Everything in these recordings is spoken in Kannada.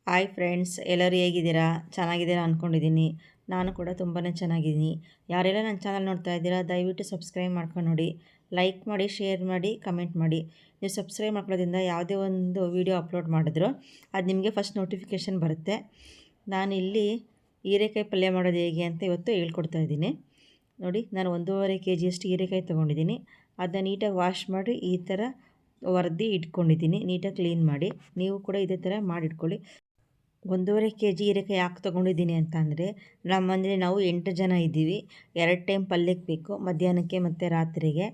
ಹಾಯ್ ಫ್ರೆಂಡ್ಸ್, ಎಲ್ಲರೂ ಹೇಗಿದ್ದೀರಾ? ಚೆನ್ನಾಗಿದ್ದೀರಾ ಅಂದ್ಕೊಂಡಿದ್ದೀನಿ. ನಾನು ಕೂಡ ತುಂಬಾ ಚೆನ್ನಾಗಿದ್ದೀನಿ. ಯಾರೆಲ್ಲ ನನ್ನ ಚಾನಲ್ ನೋಡ್ತಾ ಇದ್ದೀರಾ ದಯವಿಟ್ಟು ಸಬ್ಸ್ಕ್ರೈಬ್ ಮಾಡ್ಕೊಂಡು ನೋಡಿ, ಲೈಕ್ ಮಾಡಿ, ಶೇರ್ ಮಾಡಿ, ಕಮೆಂಟ್ ಮಾಡಿ. ನೀವು ಸಬ್ಸ್ಕ್ರೈಬ್ ಮಾಡ್ಕೊಳ್ಳೋದ್ರಿಂದ ಯಾವುದೇ ಒಂದು ವೀಡಿಯೋ ಅಪ್ಲೋಡ್ ಮಾಡಿದ್ರು ಅದು ನಿಮಗೆ ಫಸ್ಟ್ ನೋಟಿಫಿಕೇಷನ್ ಬರುತ್ತೆ. ನಾನಿಲ್ಲಿ ಹೀರೆಕಾಯಿ ಪಲ್ಯ ಮಾಡೋದು ಹೇಗೆ ಅಂತ ಇವತ್ತು ಹೇಳ್ಕೊಡ್ತಾ ಇದ್ದೀನಿ. ನೋಡಿ, ನಾನು 1.5 kg ಅಷ್ಟು ಹೀರೆಕಾಯಿ ತೊಗೊಂಡಿದ್ದೀನಿ. ಅದನ್ನ ನೀಟಾಗಿ ವಾಶ್ ಮಾಡಿ ಈ ಥರ ಒರೆದು ಇಟ್ಕೊಂಡಿದ್ದೀನಿ. ನೀಟಾಗಿ ಕ್ಲೀನ್ ಮಾಡಿ ನೀವು ಕೂಡ ಇದೇ ಥರ ಮಾಡಿಟ್ಕೊಳ್ಳಿ. 1.5 kg ಹೀರೆಕಾಯಿ ಯಾಕೆ ತೊಗೊಂಡಿದ್ದೀನಿ ಅಂತ ಅಂದರೆ, ನಮ್ಮನೇಲಿ ನಾವು 8 ಜನ ಇದ್ದೀವಿ. 2 ಟೈಮ್ ಪಲ್ಯಕ್ಕೆ ಬೇಕು, ಮಧ್ಯಾಹ್ನಕ್ಕೆ ಮತ್ತು ರಾತ್ರಿಗೆ.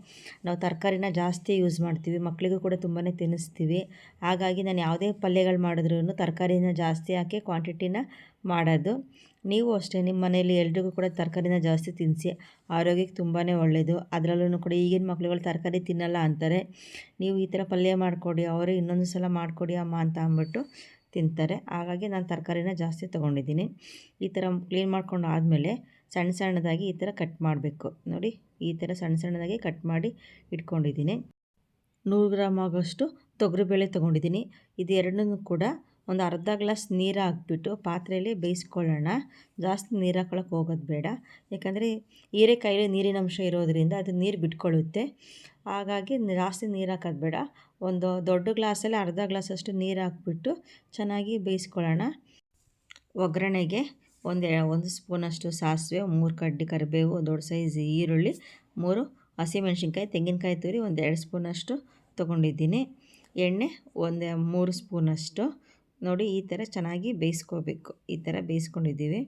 ನಾವು ತರಕಾರಿನ ಜಾಸ್ತಿ ಯೂಸ್ ಮಾಡ್ತೀವಿ, ಮಕ್ಕಳಿಗೂ ಕೂಡ ತುಂಬಾ ತಿನ್ನಿಸ್ತೀವಿ. ಹಾಗಾಗಿ ನಾನು ಯಾವುದೇ ಪಲ್ಯಗಳು ಮಾಡಿದ್ರೂ ತರಕಾರಿನ ಜಾಸ್ತಿ ಹಾಕಿ ಕ್ವಾಂಟಿಟಿನ ಮಾಡೋದು. ನೀವು ಅಷ್ಟೇ, ನಿಮ್ಮ ಮನೆಯಲ್ಲಿ ಎಲ್ರಿಗೂ ಕೂಡ ತರಕಾರಿನ ಜಾಸ್ತಿ ತಿನ್ನಿಸಿ, ಆರೋಗ್ಯಕ್ಕೆ ತುಂಬಾ ಒಳ್ಳೆಯದು. ಅದರಲ್ಲೂ ಕೂಡ ಈಗಿನ ಮಕ್ಳುಗಳು ತರಕಾರಿ ತಿನ್ನಲ್ಲ ಅಂತಾರೆ. ನೀವು ಈ ಥರ ಪಲ್ಯ ಮಾಡಿಕೊಡಿ, ಅವರು ಇನ್ನೊಂದು ಸಲ ಮಾಡಿಕೊಡಿ ಅಮ್ಮ ಅಂತ ಅಂದ್ಬಿಟ್ಟು ತಿಂತಾರೆ. ಹಾಗಾಗಿ ನಾನು ತರಕಾರಿನ ಜಾಸ್ತಿ ತೊಗೊಂಡಿದ್ದೀನಿ. ಈ ಥರ ಕ್ಲೀನ್ ಮಾಡ್ಕೊಂಡು ಆದಮೇಲೆ ಸಣ್ಣ ಸಣ್ಣದಾಗಿ ಈ ಥರ ಕಟ್ ಮಾಡಬೇಕು. ನೋಡಿ, ಈ ಥರ ಸಣ್ಣ ಸಣ್ಣದಾಗಿ ಕಟ್ ಮಾಡಿ ಇಟ್ಕೊಂಡಿದ್ದೀನಿ. 100 ಗ್ರಾಮ್ ಆಗೋಷ್ಟು ತೊಗರಿಬೇಳೆ ತೊಗೊಂಡಿದ್ದೀನಿ. ಇದು ಎರಡನ್ನೂ ಕೂಡ ಒಂದು ಅರ್ಧ ಗ್ಲಾಸ್ ನೀರು ಹಾಕ್ಬಿಟ್ಟು ಪಾತ್ರೆಯಲ್ಲಿ ಬೇಯಿಸ್ಕೊಳ್ಳೋಣ. ಜಾಸ್ತಿ ನೀರು ಹಾಕೊಳ್ಳೋಕೆ ಹೋಗೋದು ಬೇಡ, ಯಾಕಂದರೆ ಹೀರೆಕಾಯಲ್ಲಿ ನೀರಿನ ಅಂಶ ಇರೋದರಿಂದ ಅದು ನೀರು ಬಿಟ್ಕೊಳ್ಳುತ್ತೆ. ಹಾಗಾಗಿ ಜಾಸ್ತಿ ನೀರು ಹಾಕೋದು ಬೇಡ. ಒಂದು ದೊಡ್ಡ ಗ್ಲಾಸಲ್ಲಿ ಅರ್ಧ ಗ್ಲಾಸಷ್ಟು ನೀರು ಹಾಕ್ಬಿಟ್ಟು ಚೆನ್ನಾಗಿ ಬೇಯಿಸ್ಕೊಳ್ಳೋಣ. ಒಗ್ಗರಣೆಗೆ ಒಂದು ಸ್ಪೂನಷ್ಟು ಸಾಸಿವೆ, 3 ಕಡ್ಡಿ ಕರಿಬೇವು, ದೊಡ್ಡ ಸೈಜ್ ಈರುಳ್ಳಿ, 3 ಹಸಿಮೆಣ್ಸಿನ್ಕಾಯಿ, ತೆಂಗಿನಕಾಯಿ ತುರಿ 2 ಸ್ಪೂನಷ್ಟು ತೊಗೊಂಡಿದ್ದೀನಿ. ಎಣ್ಣೆ 3 ಸ್ಪೂನಷ್ಟು. ನೋಡಿ, ಈ ಥರ ಚೆನ್ನಾಗಿ ಬೇಯಿಸ್ಕೋಬೇಕು. ಈ ಥರ ಬೇಯಿಸ್ಕೊಂಡಿದ್ದೀವಿ.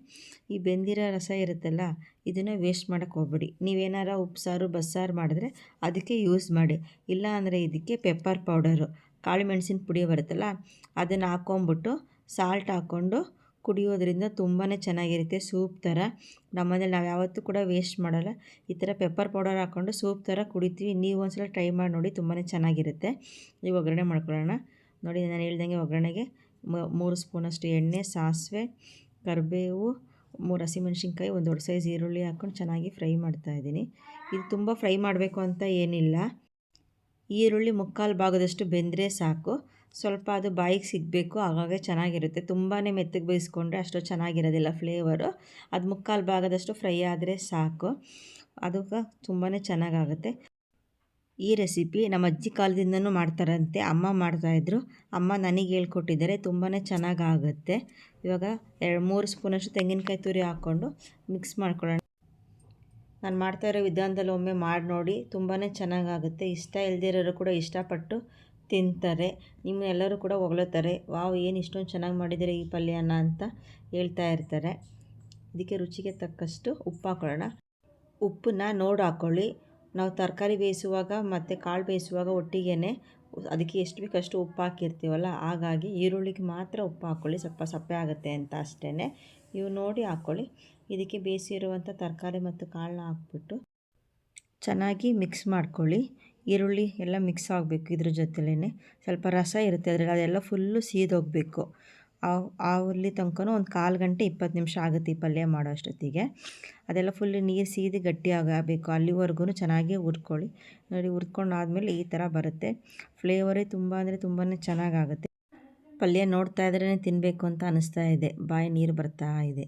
ಈ ಬೆಂದಿರೋ ರಸ ಇರುತ್ತಲ್ಲ, ಇದನ್ನು ವೇಸ್ಟ್ ಮಾಡೋಕ್ಕೆ ಹೋಗ್ಬೇಡಿ. ನೀವೇನಾರ ಉಪ್ಸಾರು ಬಸ್ಸಾರು ಮಾಡಿದ್ರೆ ಅದಕ್ಕೆ ಯೂಸ್ ಮಾಡಿ. ಇಲ್ಲ ಅಂದರೆ ಇದಕ್ಕೆ ಪೆಪ್ಪರ್ ಪೌಡರು, ಕಾಳು ಮೆಣಸಿನ ಪುಡಿ ಬರುತ್ತಲ್ಲ, ಅದನ್ನು ಹಾಕ್ಕೊಂಬಿಟ್ಟು ಸಾಲ್ಟ್ ಹಾಕ್ಕೊಂಡು ಕುಡಿಯೋದ್ರಿಂದ ತುಂಬಾ ಚೆನ್ನಾಗಿರುತ್ತೆ. ಸೂಪ್ ಥರ ನಮ್ಮನೇಲಿ ನಾವು ಯಾವತ್ತೂ ಕೂಡ ವೇಸ್ಟ್ ಮಾಡೋಲ್ಲ. ಈ ಥರ ಪೆಪ್ಪರ್ ಪೌಡರ್ ಹಾಕ್ಕೊಂಡು ಸೂಪ್ ಥರ ಕುಡಿತೀವಿ. ನೀವು ಒಂದು ಸಲ ಟ್ರೈ ಮಾಡಿ ನೋಡಿ, ತುಂಬಾ ಚೆನ್ನಾಗಿರುತ್ತೆ. ಈಗ ಒಗ್ಗರಣೆ ಮಾಡ್ಕೊಳ್ಳೋಣ. ನೋಡಿ, ನಾನು ಹೇಳ್ದಂಗೆ ಒಗ್ಗರಣೆಗೆ 3 ಸ್ಪೂನಷ್ಟು ಎಣ್ಣೆ, ಸಾಸಿವೆ, ಕರಿಬೇವು, 3 ಹಸಿಮೆಣ್ಸಿನ್ಕಾಯಿ, ಒಂದು ದೊಡ್ಡ ಸೈಜ್ ಈರುಳ್ಳಿ ಹಾಕ್ಕೊಂಡು ಚೆನ್ನಾಗಿ ಫ್ರೈ ಮಾಡ್ತಾಯಿದ್ದೀನಿ. ಇದು ತುಂಬ ಫ್ರೈ ಮಾಡಬೇಕು ಅಂತ ಏನಿಲ್ಲ. ಈರುಳ್ಳಿ 3/4 ಭಾಗದಷ್ಟು ಬೆಂದರೆ ಸಾಕು. ಸ್ವಲ್ಪ ಅದು ಬಾಯಿಗೆ ಸಿಗಬೇಕು, ಆಗಾಗ ಚೆನ್ನಾಗಿರುತ್ತೆ. ತುಂಬಾ ಮೆತ್ತಗೆ ಬೇಯಿಸ್ಕೊಂಡ್ರೆ ಅಷ್ಟು ಚೆನ್ನಾಗಿರೋದಿಲ್ಲ ಫ್ಲೇವರು. ಅದು 3/4 ಭಾಗದಷ್ಟು ಫ್ರೈ ಆದರೆ ಸಾಕು, ಅದಕ್ಕೆ ತುಂಬಾ ಚೆನ್ನಾಗಾಗುತ್ತೆ. ಈ ರೆಸಿಪಿ ನಮ್ಮ ಅಜ್ಜಿ ಕಾಲದಿಂದನೂ ಮಾಡ್ತಾರಂತೆ, ಅಮ್ಮ ಮಾಡ್ತಾಯಿದ್ರು. ಅಮ್ಮ ನನಗೆ ಹೇಳ್ಕೊಟ್ಟಿದ್ದಾರೆ, ತುಂಬಾ ಚೆನ್ನಾಗಾಗುತ್ತೆ. ಇವಾಗ 3 ಸ್ಪೂನಷ್ಟು ತೆಂಗಿನಕಾಯಿ ತುರಿ ಹಾಕ್ಕೊಂಡು ಮಿಕ್ಸ್ ಮಾಡ್ಕೊಳ್ಳೋಣ. ನಾನು ಮಾಡ್ತಾಯಿರೋ ವಿಧಾನದಲ್ಲಿ ಒಮ್ಮೆ ಮಾಡಿ ನೋಡಿ, ತುಂಬಾ ಚೆನ್ನಾಗಾಗುತ್ತೆ. ಇಷ್ಟ ಇಲ್ಲದಿರೋರು ಕೂಡ ಇಷ್ಟಪಟ್ಟು ತಿಂತಾರೆ. ಎಲ್ಲರೂ ಕೂಡ ಹೊಗಳುತ್ತಾರೆ, ವಾವ್, ಏನು ಇಷ್ಟೊಂದು ಚೆನ್ನಾಗಿ ಮಾಡಿದ್ದೀರಾ ಈ ಪಲ್ಯನ ಅಂತ ಹೇಳ್ತಾ ಇರ್ತಾರೆ. ಇದಕ್ಕೆ ರುಚಿಗೆ ತಕ್ಕಷ್ಟು ಉಪ್ಪು ಹಾಕೊಳ್ಳೋಣ. ಉಪ್ಪನ್ನ ನೋಡಿ ಹಾಕ್ಕೊಳ್ಳಿ. ನಾವು ತರಕಾರಿ ಬೇಯಿಸುವಾಗ ಮತ್ತು ಕಾಳು ಬೇಯಿಸುವಾಗ ಒಟ್ಟಿಗೆ ಅದಕ್ಕೆ ಎಷ್ಟು ಬೇಕಷ್ಟು ಉಪ್ಪು ಹಾಕಿರ್ತೀವಲ್ಲ, ಹಾಗಾಗಿ ಈರುಳ್ಳಿಗೆ ಮಾತ್ರ ಉಪ್ಪು ಹಾಕ್ಕೊಳ್ಳಿ. ಸ್ವಲ್ಪ ಸಪ್ಪೆ ಆಗುತ್ತೆ ಅಂತ ಅಷ್ಟೇ, ನೀವು ನೋಡಿ ಹಾಕ್ಕೊಳ್ಳಿ. ಇದಕ್ಕೆ ಬೇಯಿಸಿರುವಂಥ ತರಕಾರಿ ಮತ್ತು ಕಾಳನ್ನ ಹಾಕ್ಬಿಟ್ಟು ಚೆನ್ನಾಗಿ ಮಿಕ್ಸ್ ಮಾಡ್ಕೊಳ್ಳಿ. ಈರುಳ್ಳಿ ಎಲ್ಲ ಮಿಕ್ಸ್ ಆಗಬೇಕು. ಇದ್ರ ಜೊತೆಲೇ ಸ್ವಲ್ಪ ರಸ ಇರುತ್ತೆ ಅದರಲ್ಲಿ, ಅದೆಲ್ಲ ಫುಲ್ಲು ಸೀದೋಗಬೇಕು. ಅಲ್ಲಿ ತನಕ ಒಂದು 1/4 ಗಂಟೆ 20 ನಿಮಿಷ ಆಗುತ್ತೆ ಈ ಪಲ್ಯ ಮಾಡೋ ಅಷ್ಟೊತ್ತಿಗೆ. ಅದೆಲ್ಲ ಫುಲ್ಲು ನೀರು ಸೀದಿ ಗಟ್ಟಿ ಆಗಬೇಕು. ಅಲ್ಲಿವರೆಗೂ ಚೆನ್ನಾಗಿ ಹುರ್ಕೊಳ್ಳಿ. ನೋಡಿ, ಹುರ್ಕೊಂಡಾದ್ಮೇಲೆ ಈ ಥರ ಬರುತ್ತೆ. ಫ್ಲೇವರೇ ತುಂಬ ಅಂದರೆ ತುಂಬಾ ಚೆನ್ನಾಗಾಗುತ್ತೆ. ಪಲ್ಯ ನೋಡ್ತಾ ಇದ್ರೇ ತಿನ್ನಬೇಕು ಅಂತ ಅನ್ನಿಸ್ತಾ ಇದೆ, ಬಾಯಿ ನೀರು ಬರ್ತಾ ಇದೆ.